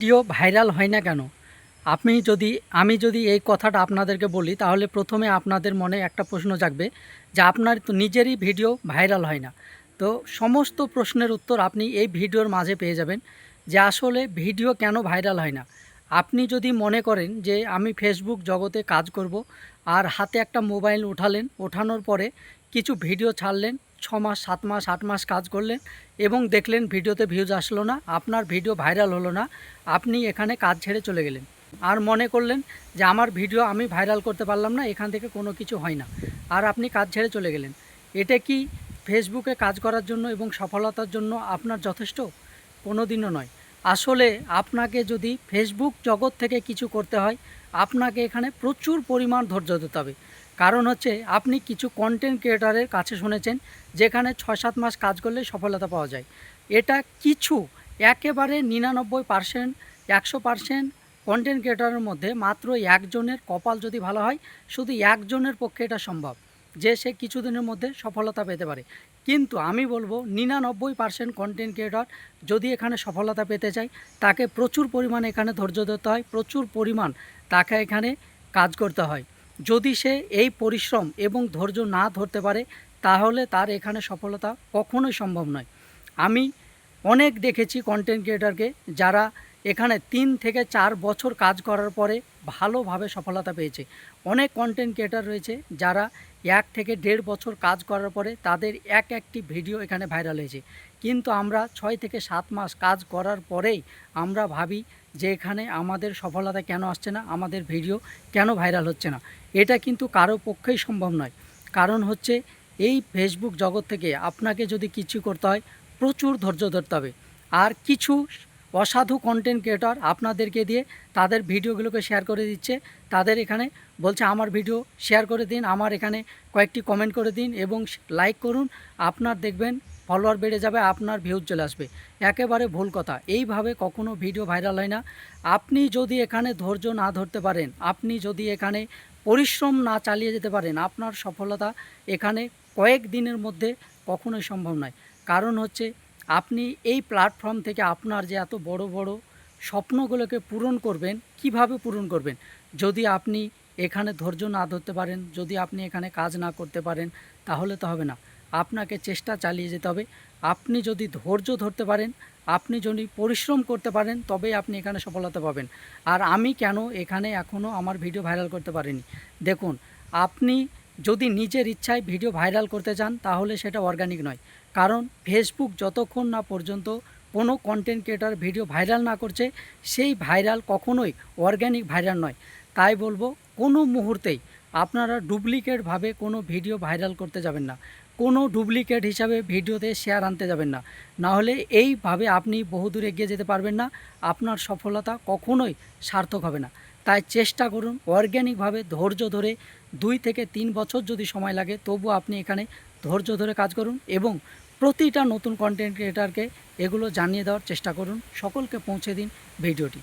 Video viral হয় না কেন? আমি যদি এই কথাটা আপনাদেরকে বলি, তাহলে প্রথমে আপনাদের মনে একটা প্রশ্ন জাগবে যে আপনার তো নিজেরই ভিডিও ভাইরাল হয় না। তো সমস্ত প্রশ্নের উত্তর আপনি এই ভিডিওর মাঝে পেয়ে যাবেন যে আসলে ভিডিও কেন ভাইরাল হয় না। আপনি যদি মনে করেন যে আমি ফেসবুক জগতে কাজ করব, আর হাতে একটা মোবাইল উঠালেন, ওঠানোর পরে কিছু ভিডিও ছাড়লেন, 6 মাস 7 মাস 8 মাস কাজ করলেন এবং দেখলেন ভিডিওতে ভিউজ আসলো না, আপনার ভিডিও ভাইরাল হলো না, আপনি এখানে কাজ ছেড়ে চলে গেলেন। আর মনে করলেন যে আমার ভিডিও আমি ভাইরাল করতে পারলাম না, এখান থেকে কোনো কিছু হয় না, আর আপনি কাজ ছেড়ে চলে গেলেন। এটা কি ফেসবুকে কাজ করার জন্য এবং সফলতার জন্য আপনার যথেষ্ট? কোনো দিনও নয়। আসলে আপনাকে যদি ফেসবুক জগৎ থেকে কিছু করতে হয়, আপনাকে এখানে প্রচুর পরিমাণ ধৈর্য ধরতে হবে। কারণ হচ্ছে, আপনি কিছু কন্টেন্ট ক্রিয়েটারের কাছে শুনেছেন যেখানে 6-7 মাস কাজ করলে সফলতা পাওয়া যায়। এটা কিছু একেবারে 99%, 100% কন্টেন্ট ক্রিয়েটারের মধ্যে মাত্র একজনের কপাল যদি ভালো হয়, শুধু একজনের পক্ষে এটা সম্ভব যে সে কিছুদিনের মধ্যে সফলতা পেতে পারে। কিন্তু আমি বলবো 99% কন্টেন্ট ক্রিয়েটর যদি এখানে সফলতা পেতে চায়, তাকে প্রচুর পরিমাণ এখানে ধৈর্য ধরতে হয়, প্রচুর পরিমাণ তাকে এখানে কাজ করতে হয়। যদি সে এই পরিশ্রম এবং ধৈর্য না ধরতে পারে, তাহলে তার এখানে সফলতা কখনোই সম্ভব নয়। আমি অনেক দেখেছি কন্টেন্ট ক্রিয়েটারকে যারা এখানে 3 থেকে 4 বছর কাজ করার পরে ভালোভাবে সফলতা পেয়েছে। অনেক কন্টেন্ট ক্রিয়েটার রয়েছে যারা 1 থেকে 1.5 বছর কাজ করার পরে তাদের একটি ভিডিও এখানে ভাইরাল হয়েছে। কিন্তু আমরা 6 থেকে 7 মাস কাজ করার পরেই আমরা ভাবি যে এখানে আমাদের সফলতা কেন আসছে না, আমাদের ভিডিও কেন ভাইরাল হচ্ছে না। এটা কিন্তু কারো পক্ষেই সম্ভব নয়। কারণ হচ্ছে, এই ফেসবুক জগৎ থেকে আপনাকে যদি কিছু করতে হয়, প্রচুর ধৈর্য ধরতে হবে। আর কিছু অসাধু কন্টেন্ট ক্রিয়েটর আপনাদেরকে দিয়ে তাদের ভিডিওগুলোকে শেয়ার করে দিচ্ছে, তাদের এখানে বলছে আমার ভিডিও শেয়ার করে দিন, আমার এখানে কয়েকটি কমেন্ট করে দিন এবং লাইক করুন, আপনার দেখবেন ফলোয়ার বেড়ে যাবে, আপনার ভিউজ চলে আসবে। একেবারে ভুল কথা। এইভাবে কখনো ভিডিও ভাইরাল হয় না। আপনি যদি এখানে ধৈর্য না ধরতে পারেন, আপনি যদি এখানে পরিশ্রম না চালিয়ে যেতে পারেন, আপনার সফলতা এখানে কয়েক দিনের মধ্যে কখনোই সম্ভব নয়। কারণ হচ্ছে, আপনি এই প্ল্যাটফর্ম থেকে আপনার যে এত বড় বড় স্বপ্নগুলোকে পূরণ করবেন, কিভাবে পূরণ করবেন? যদি আপনি এখানে ধৈর্য না ধরতে পারেন, যদি আপনি এখানে কাজ না করতে পারেন, তাহলে তো হবে না। আপনাকে চেষ্টা চালিয়ে যেতে হবে। আপনি যদি ধৈর্য ধরতে পারেন, আপনি যদি পরিশ্রম করতে পারেন, তবেই আপনি এখানে সফলতা পাবেন। আর আমি কেন এখানে এখনও আমার ভিডিও ভাইরাল করতে পারিনি? দেখুন, আপনি যদি নিজের ইচ্ছায় ভিডিও ভাইরাল করতে চান, তাহলে সেটা অর্গানিক নয়। কারণ ফেসবুক যতক্ষণ না পর্যন্ত কোনো কন্টেন্ট ক্রিয়েটার ভিডিও ভাইরাল না করছে, সেই ভাইরাল কখনোই অর্গানিক ভাইরাল নয়। তাই বলবো, কোনো মুহূর্তেই আপনারা ডুপ্লিকেটভাবে কোনো ভিডিও ভাইরাল করতে যাবেন না, কোনো ডুপ্লিকেট হিসাবে ভিডিওতে শেয়ার আনতে যাবেন না। নাহলে এইভাবে আপনি বহুদূর এগিয়ে যেতে পারবেন না, আপনার সফলতা কখনোই সার্থক হবে না। তাই চেষ্টা করুন অর্গ্যানিকভাবে ধৈর্য ধরে, 2 থেকে 3 বছর যদি সময় লাগে, তবু আপনি এখানে ধৈর্য ধরে কাজ করুন এবং প্রতিটা নতুন কন্টেন্ট ক্রিয়েটারকে এগুলো জানিয়ে দেওয়ার চেষ্টা করুন। সকলকে পৌঁছে দিন ভিডিওটি।